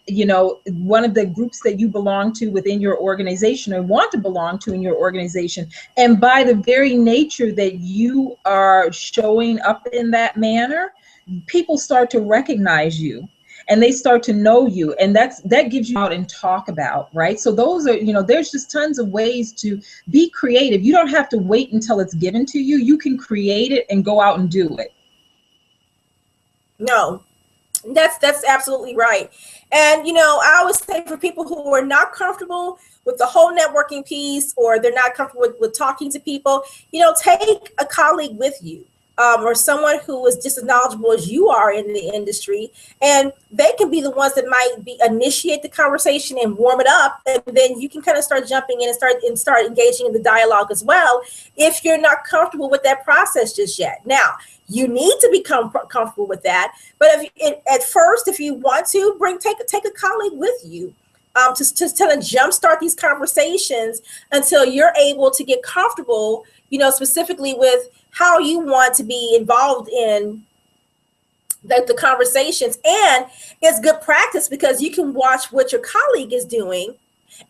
[SPEAKER 2] one of the groups that you belong to within your organization or want to belong to in your organization. And by the very nature that you are showing up in that manner, people start to recognize you. And they start to know you, and that gives you out and talk about, right? So those are, there's just tons of ways to be creative. You don't have to wait until it's given to you. You can create it and go out and do it.
[SPEAKER 1] No, that's absolutely right. And I always say for people who are not comfortable with the whole networking piece, or they're not comfortable with talking to people, take a colleague with you. Or someone who is just as knowledgeable as you are in the industry, and they can be the ones that might initiate the conversation and warm it up, and then you can kind of start jumping in and start engaging in the dialogue as well, if you're not comfortable with that process just yet. Now, you need to become comfortable with that, but at first, if you want to take a colleague with you. To kind of jumpstart these conversations until you're able to get comfortable, specifically with how you want to be involved in the conversations. And it's good practice because you can watch what your colleague is doing,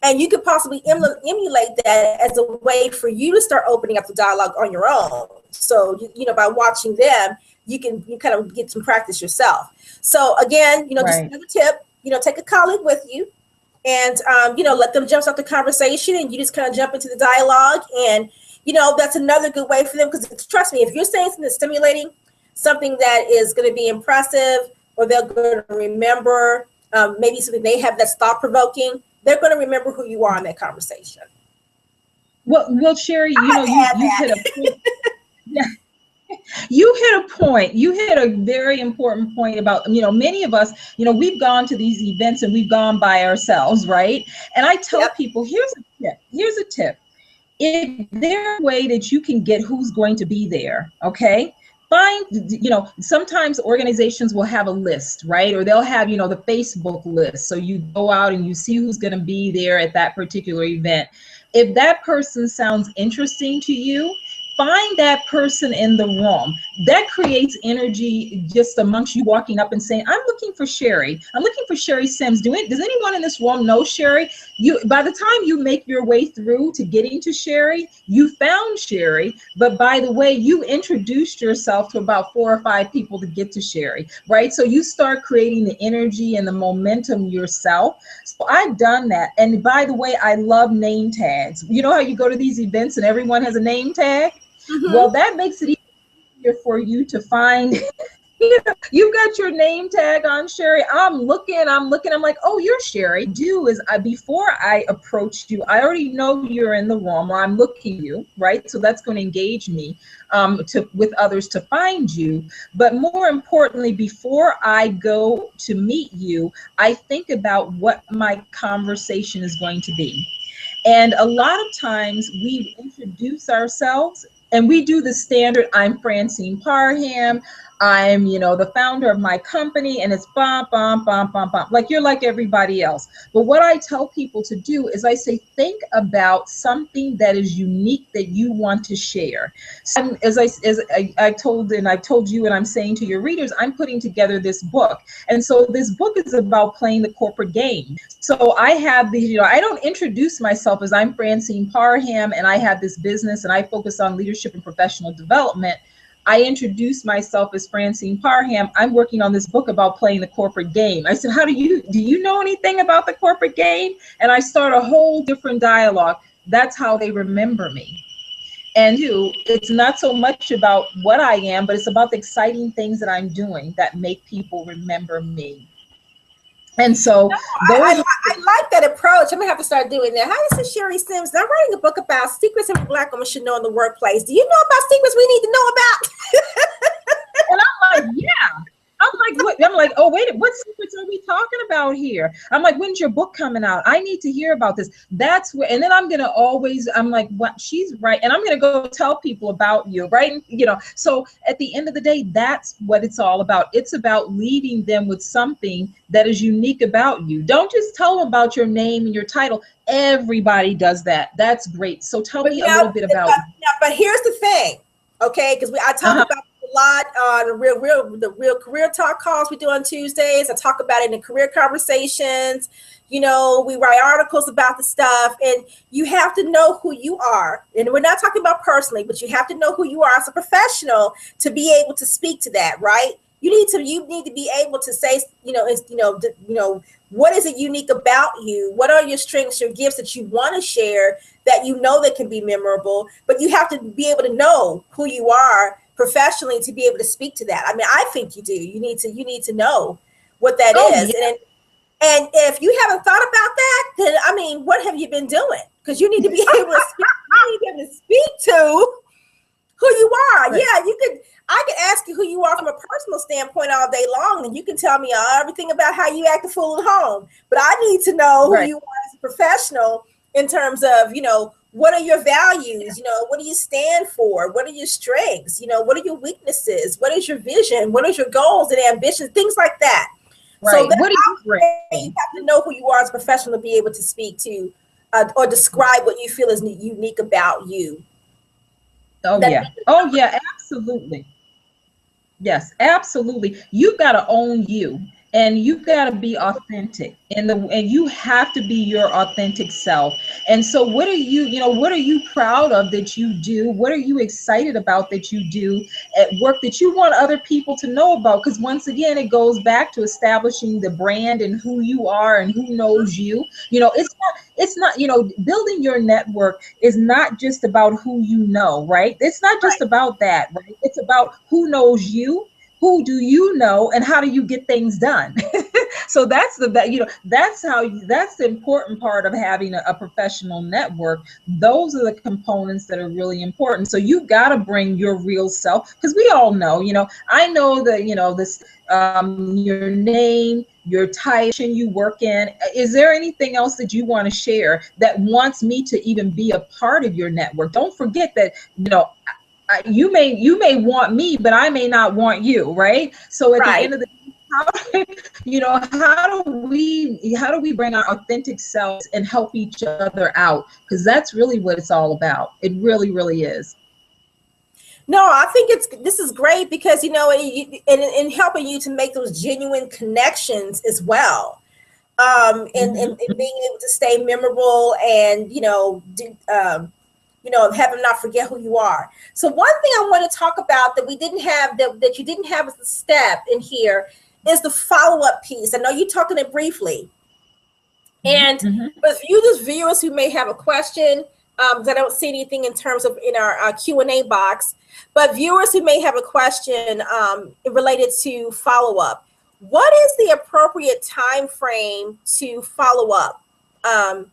[SPEAKER 1] and you could possibly emulate that as a way for you to start opening up the dialogue on your own. So, by watching them, you kind of get some practice yourself. So again, just another tip, take a colleague with you. And, let them jump off the conversation, and you just kind of jump into the dialogue. And, that's another good way for them, because trust me, if you're saying something that's stimulating, something that is going to be impressive, or they're going to remember, maybe something they have that's thought-provoking, they're going to remember who you are in that conversation.
[SPEAKER 2] Well, Sherry, you hit a point. Yeah. You hit a point. You hit a very important point about, many of us, we've gone to these events and we've gone by ourselves, right? And I tell
[SPEAKER 1] Yep.
[SPEAKER 2] people, here's a tip. If there's a way that you can get who's going to be there, okay? Find, sometimes organizations will have a list, right? Or they'll have, the Facebook list. So you go out and you see who's going to be there at that particular event. If that person sounds interesting to you, find that person in the room. That creates energy just amongst you walking up and saying, I'm looking for Sherry. I'm looking for Sherry Sims. Does anyone in this room know Sherry? By the time you make your way through to getting to Sherry, you found Sherry. But by the way, you introduced yourself to about 4 or 5 people to get to Sherry, right? So you start creating the energy and the momentum yourself. So I've done that. And by the way, I love name tags. You know how you go to these events and everyone has a name tag?
[SPEAKER 1] Mm-hmm.
[SPEAKER 2] Well, that makes it easier for you to find. You've got your name tag on, Sherry. I'm looking. I'm like, oh, you're Sherry. Before I approach you, I already know you're in the room, or I'm looking at you, right? So that's going to engage me with others to find you. But more importantly, before I go to meet you, I think about what my conversation is going to be. And a lot of times we introduce ourselves and we do the standard, I'm Francine Parham, I'm, the founder of my company, and it's bum, bum, bum, bum, bum. Like you're like everybody else. But what I tell people to do is I say, think about something that is unique that you want to share. So as I've told you, and I'm saying to your readers, I'm putting together this book. And so this book is about playing the corporate game. So I have these, I don't introduce myself as I'm Francine Parham and I have this business and I focus on leadership and professional development. I introduced myself as Francine Parham. I'm working on this book about playing the corporate game. I said, do you know anything about the corporate game? And I start a whole different dialogue. That's how they remember me. And it's not so much about what I am, but it's about the exciting things that I'm doing that make people remember me. And so
[SPEAKER 1] I like that approach. I'm gonna have to start doing that. Hi, this is Sherry Sims. I'm writing a book about secrets every Black woman should know in the workplace. Do you know about secrets we need to know about?
[SPEAKER 2] And I'm like, yeah. I'm like, oh, wait, what secrets are we talking about here? I'm like, when's your book coming out? I need to hear about this. That's where, and then I'm like, what? She's right. And I'm going to go tell people about you, right? So at the end of the day, that's what it's all about. It's about leaving them with something that is unique about you. Don't just tell them about your name and your title. Everybody does that. That's great. So tell me a little bit about.
[SPEAKER 1] But here's the thing, okay? Because I talk about a lot on the real career talk calls we do on Tuesdays. I talk about it in career conversations. We write articles about the stuff, and you have to know who you are. And we're not talking about personally, but you have to know who you are as a professional to be able to speak to that, right? You need to be able to say, what is it unique about you? What are your strengths, your gifts that you want to share that that can be memorable? But you have to be able to know who you are professionally to be able to speak to that. I mean, I think you do. You need to know what that is. Yeah. And if you haven't thought about that, then I mean, what have you been doing? Because you need to be able to speak to who you are. Right. Yeah, I could ask you who you are from a personal standpoint all day long, and you can tell me everything about how you act a fool at home. But I need to know who you are as a professional in terms of, what are your values? What do you stand for? What are your strengths? What are your weaknesses? What is your vision? What is your goals and ambitions? Things like that.
[SPEAKER 2] Right.
[SPEAKER 1] So what do you have to know who you are as a professional to be able to speak to or describe what you feel is unique about you.
[SPEAKER 2] Oh, yeah, absolutely. Yes, absolutely. You've got to own you, and you've got to be authentic, and you have to be your authentic self. And so what are you proud of that you do? What are you excited about that you do at work that you want other people to know about? Because once again, it goes back to establishing the brand and who you are and who knows you. It's not, building your network is not just about who you know, right? It's not just about that, right? It's about who knows you, who do you know, and how do you get things done? So that's that's that's the important part of having a professional network. Those are the components that are really important. So you've got to bring your real self, because we all know, I know that, this, your name, your title you work in. Is there anything else that you want to share that wants me to even be a part of your network? Don't forget that, you may want me, but I may not want you, right? So at the end of the how do we bring our authentic selves and help each other out? Because that's really what it's all about. It really, really is.
[SPEAKER 1] No, I think this is great, because in helping you to make those genuine connections as well, and being able to stay memorable, and have them not forget who you are. So one thing I want to talk about that we didn't have, that you didn't have as a step in here, is the follow-up piece. I know you talked on it briefly. And but for you, those viewers who may have a question, because I don't see anything in terms of in our Q&A box, but viewers who may have a question related to follow-up, what is the appropriate time frame to follow up? And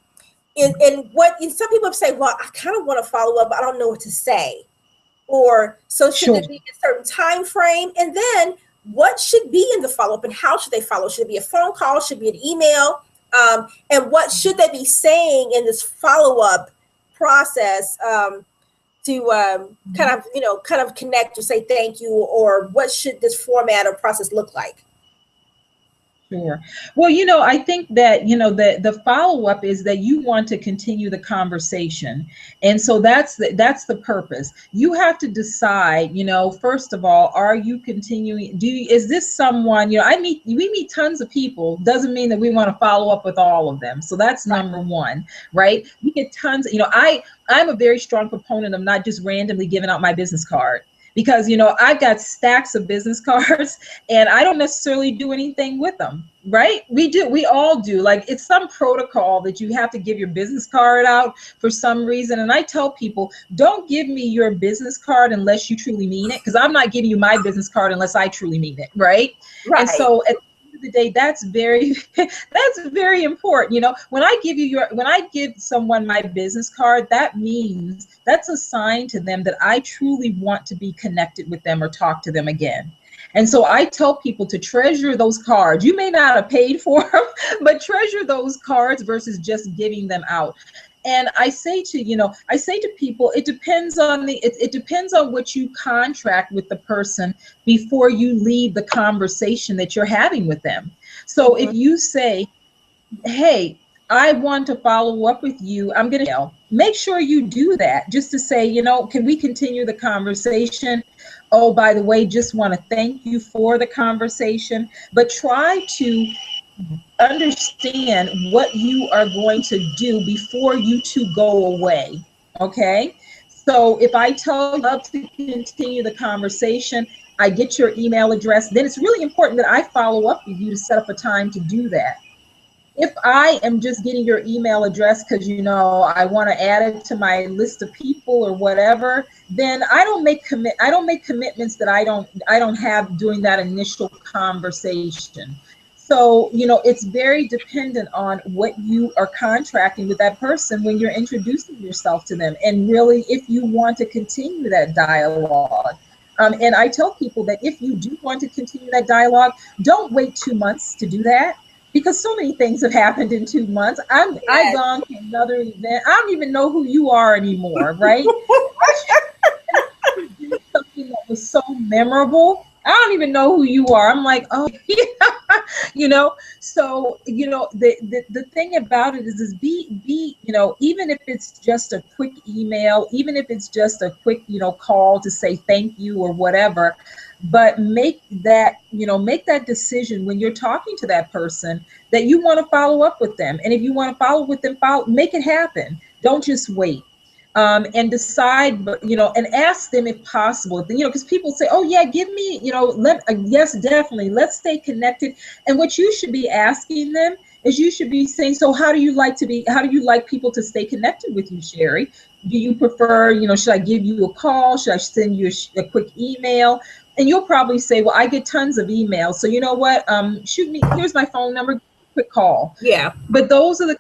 [SPEAKER 1] some people say, well, I kind of want to follow up, but I don't know what to say. Or so should there be a certain time frame? And then what should be in the follow-up, and how should they follow? Should it be a phone call? Should it be an email? And what should they be saying in this follow-up process to kind of connect or say thank you, or what should this format or process look like?
[SPEAKER 2] Sure. Well, I think that, the follow-up is that you want to continue the conversation. And so that's the purpose. You have to decide, first of all, are you continuing? Is this someone, we meet tons of people, doesn't mean that we want to follow up with all of them. So that's number one, right? We get tons, I'm a very strong proponent of not just randomly giving out my business card. Because, I've got stacks of business cards and I don't necessarily do anything with them, right? We all do. Like, it's some protocol that you have to give your business card out for some reason. And I tell people, don't give me your business card unless you truly mean it, because I'm not giving you my business card unless I truly mean it, right? And so at the day, that's very important. When I give someone my business card, that means that's a sign to them that I truly want to be connected with them or talk to them again. And so I tell people to treasure those cards. You may not have paid for them, but treasure those cards versus just giving them out. And I say to people, it depends on what you contract with the person before you leave the conversation that you're having with them. So if you say, hey, I want to follow up with you, I'm going to make sure you do that, just to say, can we continue the conversation? Oh, by the way, just want to thank you for the conversation, but try to understand what you are going to do before you two go away. Okay. So if I tell you to continue the conversation, I get your email address, then it's really important that I follow up with you to set up a time to do that. If I am just getting your email address because, I want to add it to my list of people or whatever, then I don't make commitments that I don't have during that initial conversation. So, it's very dependent on what you are contracting with that person when you're introducing yourself to them, and really if you want to continue that dialogue. And I tell people that if you do want to continue that dialogue, don't wait 2 months to do that, because so many things have happened in 2 months. I've gone to another event. I don't even know who you are anymore, right? Something that was so memorable. I don't even know who you are. I'm like, oh, So, the thing about it is be, even if it's just a quick email, even if it's just a quick, call to say thank you or whatever, but make that decision when you're talking to that person that you want to follow up with them. And if you want to follow with them, make it happen. Don't just wait. And decide, and ask them if possible, because people say, oh yeah, give me, yes, definitely, let's stay connected. And what you should be asking them is you should be saying, so how do you like people to stay connected with you, Sherry? Do you prefer, should I give you a call? Should I send you a quick email? And you'll probably say, well, I get tons of emails. So you know what? Shoot me, here's my phone number, quick call.
[SPEAKER 1] Yeah.
[SPEAKER 2] But those are the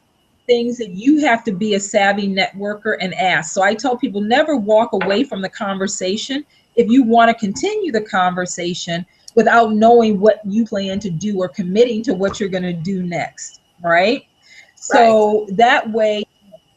[SPEAKER 2] things that you have to be a savvy networker and ask. So I tell people, never walk away from the conversation if you want to continue the conversation without knowing what you plan to do or committing to what you're going to do next, right? So that way,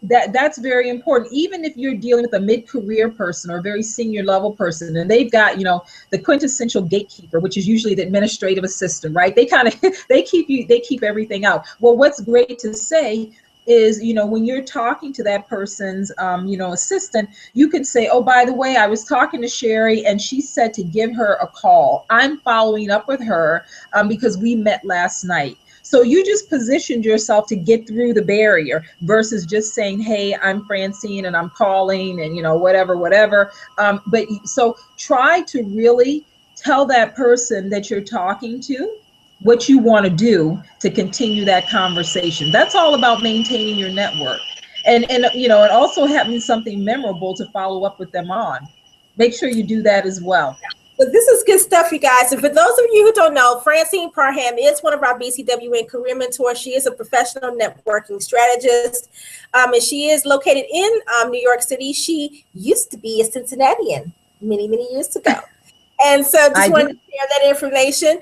[SPEAKER 2] that's very important. Even if you're dealing with a mid-career person or a very senior level person, and they've got, you know, the quintessential gatekeeper, which is usually the administrative assistant, right? They kind of they keep everything out. Well, what's great to say is, you know, when you're talking to that person's, you know, assistant, you can say, oh, by the way, I was talking to Sherry and she said to give her a call. I'm following up with her because we met last night. So you just positioned yourself to get through the barrier versus just saying, hey, I'm Francine and I'm calling and, you know, whatever. But so try to really tell that person that you're talking to what you want to do to continue that conversation. That's all about maintaining your network. And you know, and also having something memorable to follow up with them on. Make sure you do that as well.
[SPEAKER 1] So this is good stuff, you guys. And for those of you who don't know, Francine Parham is one of our BCWN career mentors. She is a professional networking strategist, and she is located in New York City. She used to be a Cincinnatian many, many years ago. And so just wanted to share that information.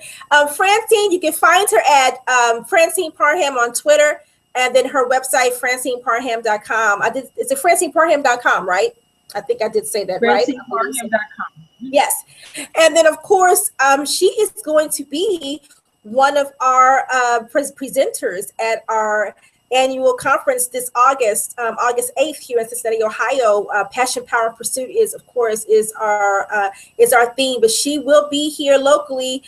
[SPEAKER 1] Francine, you can find her at Francine Parham on Twitter, and then her website, francineparham.com. It's a francineparham.com, right? I think I did say that right.
[SPEAKER 2] francineparham.com.
[SPEAKER 1] Yes. And then, of course, she is going to be one of our presenters at our annual conference this August 8th here in Cincinnati, Ohio. Passion, Power, and Pursuit is our theme, but she will be here locally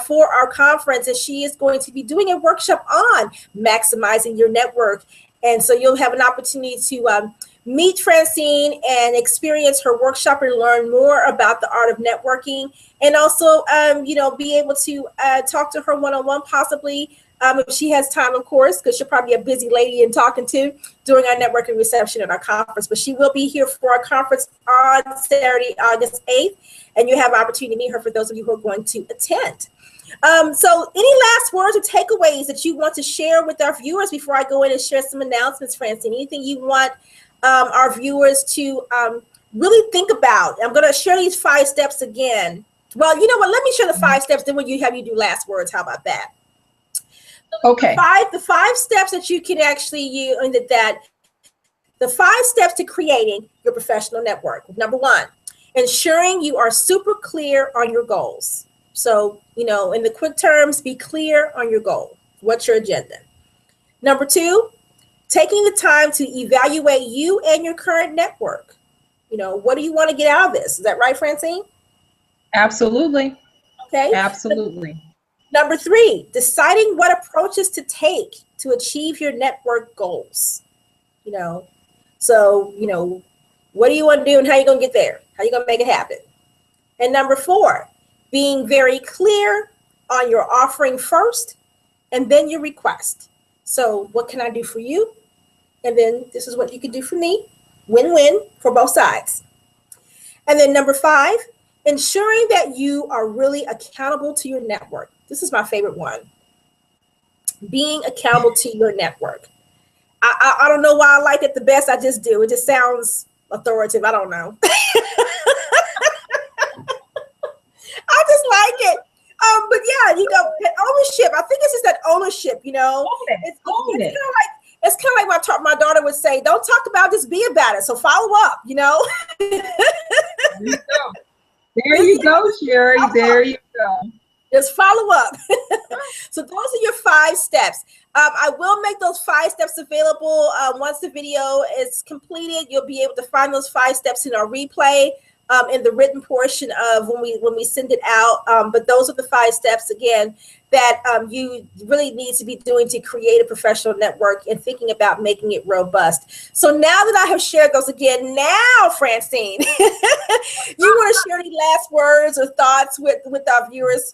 [SPEAKER 1] for our conference, and she is going to be doing a workshop on maximizing your network. And so you'll have an opportunity to meet Francine and experience her workshop and learn more about the art of networking, and also, you know, be able to talk to her one-on-one, possibly if she has time, of course, because she'll probably be a busy lady in talking to during our networking reception at our conference. But she will be here for our conference on Saturday, August 8th, and you have an opportunity to meet her for those of you who are going to attend. So any last words or takeaways that you want to share with our viewers before I go in and share some announcements, Francine? Anything you want our viewers to really think about? I'm going to share these 5 steps again. Well, you know what? Let me share the 5 steps. Then when you do last words, how about that?
[SPEAKER 2] Okay.
[SPEAKER 1] The 5 steps that you can actually use, and the 5 steps to creating your professional network. Number 1, ensuring you are super clear on your goals. So, you know, in the quick terms, be clear on your goal. What's your agenda? Number 2, taking the time to evaluate you and your current network. You know, what do you want to get out of this? Is that right, Francine?
[SPEAKER 2] Absolutely.
[SPEAKER 1] Okay.
[SPEAKER 2] Absolutely.
[SPEAKER 1] Number 3, deciding what approaches to take to achieve your network goals. You know, so, you know, what do you want to do and how are you going to get there? How are you going to make it happen? And number 4, being very clear on your offering first and then your request. So what can I do for you? And then this is what you can do for me. Win-win for both sides. And then number 5, ensuring that you are really accountable to your network. This is my favorite one. Being accountable to your network. I don't know why I like it the best. I just do. It just sounds authoritative. I don't know. I just like it. But yeah, you know, ownership. I think it's just that ownership, you know. It's kind of like what my daughter would say, don't talk about it, just be about it. So follow up, you know.
[SPEAKER 2] There you go, Sherry. There you go.
[SPEAKER 1] Just follow up. So those are your 5 steps. I will make those 5 steps available once the video is completed. You'll be able to find those 5 steps in our replay in the written portion of when we send it out. But those are the 5 steps, again, that you really need to be doing to create a professional network and thinking about making it robust. So now that I have shared those again, now, Francine, you want to share any last words or thoughts with our viewers?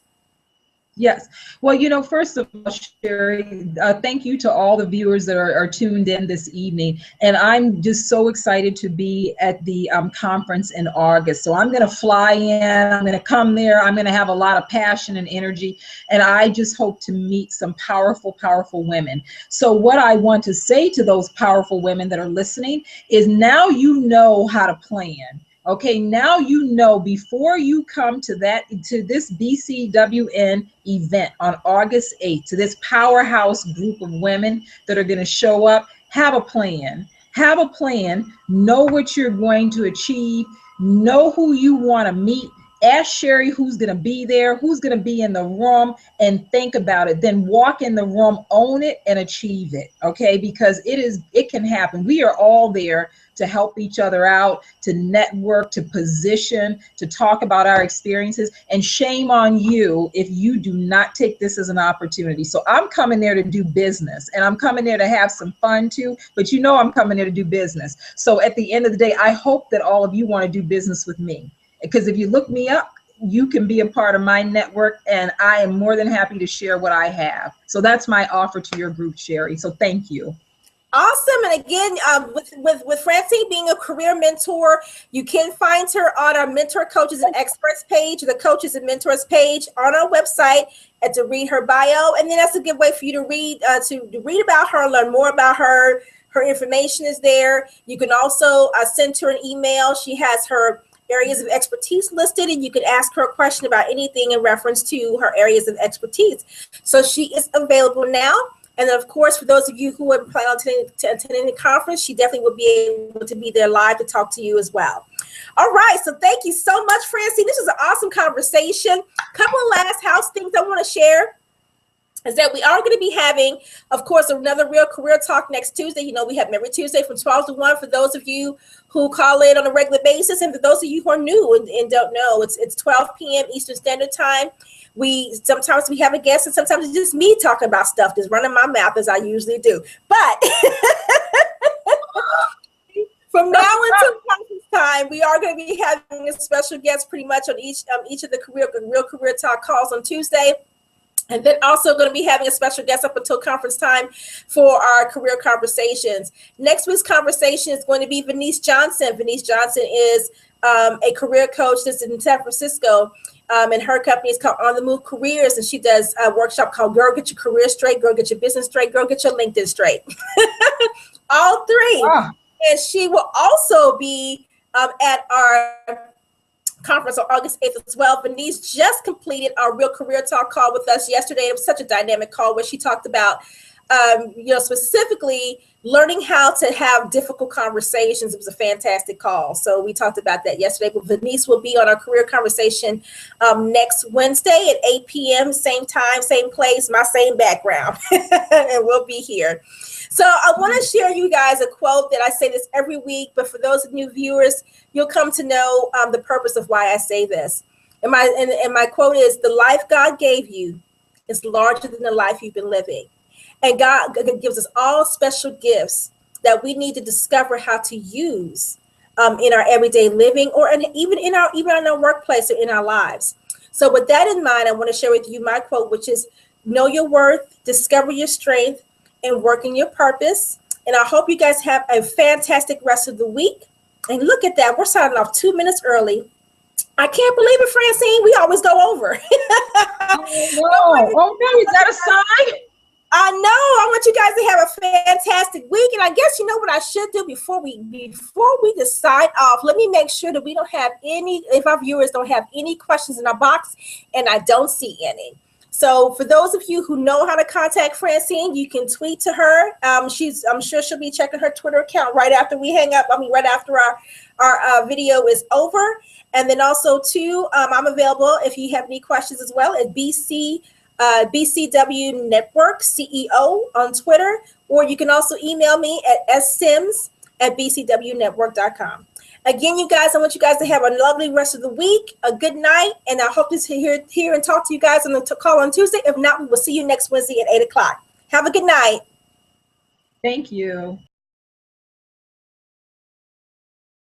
[SPEAKER 2] Yes. Well, first of all, Sherry, thank you to all the viewers that are tuned in this evening. And I'm just so excited to be at the conference in August. So I'm going to fly in, I'm going to come there, I'm going to have a lot of passion and energy. And I just hope to meet some powerful, powerful women. So what I want to say to those powerful women that are listening is now you know how to plan. Okay, now you know before you come to this BCWN event on August 8th, to this powerhouse group of women that are going to show up, have a plan. Have a plan, know what you're going to achieve, know who you want to meet. Ask Sherry who's going to be there, who's going to be in the room, and think about it. Then walk in the room, own it, and achieve it. Okay, because it can happen. We are all there to help each other out, to network, to position, to talk about our experiences. And shame on you if you do not take this as an opportunity. So I'm coming there to do business, and I'm coming there to have some fun too, but I'm coming there to do business. So at the end of the day, I hope that all of you want to do business with me, because if you look me up, you can be a part of my network, and I am more than happy to share what I have. So that's my offer to your group, Sherry. So thank you.
[SPEAKER 1] Awesome. And again, with Francine being a career mentor, you can find her on our Mentor Coaches and Experts page, the Coaches and Mentors page on our website, and to read her bio. And then that's a good way for you to read about her, learn more about her. Her information is there. You can also send her an email. She has her areas of expertise listed, and you can ask her a question about anything in reference to her areas of expertise. So she is available now. And then, of course, for those of you who are planning on attending the conference, she definitely will be able to be there live to talk to you as well. All right. So thank you so much, Francine. This was an awesome conversation. A couple of last house things I want to share is that we are going to be having, of course, another Real Career Talk next Tuesday. We have them every Tuesday from 12 to 1 for those of you who call in on a regular basis. And for those of you who are new and don't know, it's 12 p.m. Eastern Standard Time. Sometimes we have a guest, and sometimes it's just me talking about stuff, just running my mouth as I usually do. But from now until conference time, we are going to be having a special guest pretty much on each of the Real Career Talk calls on Tuesday. And then also going to be having a special guest up until conference time for our career conversations. Next week's conversation is going to be Venice Johnson. Venice Johnson is a career coach that's in San Francisco. And her company is called On the Move Careers. And she does a workshop called Girl Get Your Career Straight, Girl Get Your Business Straight, Girl Get Your LinkedIn Straight. All three. Wow. And she will also be at our conference on August 8th as well. Venice just completed our Real Career Talk call with us yesterday. It was such a dynamic call where she talked about, specifically learning how to have difficult conversations. It was a fantastic call. So we talked about that yesterday, but Venice will be on our career conversation next Wednesday at 8 p.m., same time, same place, my same background, and we'll be here. So I want to share you guys a quote that I say this every week, but for those new viewers, you'll come to know the purpose of why I say this. And my quote is, the life God gave you is larger than the life you've been living. And God gives us all special gifts that we need to discover how to use in our everyday living, or even in our workplace or in our lives. So with that in mind, I want to share with you my quote, which is, know your worth, discover your strength, and work in your purpose. And I hope you guys have a fantastic rest of the week. And look at that, we're starting off 2 minutes early. I can't believe it, Francine. We always go over.
[SPEAKER 2] Oh no, is that a sign?
[SPEAKER 1] I know. I want you guys to have a fantastic week. And I guess you know what I should do before we decide off. Let me make sure that we don't have any, if our viewers don't have any questions in our box, and I don't see any. So for those of you who know how to contact Francine, you can tweet to her. I'm sure she'll be checking her Twitter account right after we hang up. Right after our video is over. And then also too, I'm available if you have any questions as well at BCW Network CEO on Twitter, or you can also email me at ssims@bcwnetwork.com. Again, you guys, I want you guys to have a lovely rest of the week, a good night, and I hope to hear and talk to you guys on the call on Tuesday. If not, we will see you next Wednesday at 8 o'clock. Have a good night.
[SPEAKER 2] Thank you.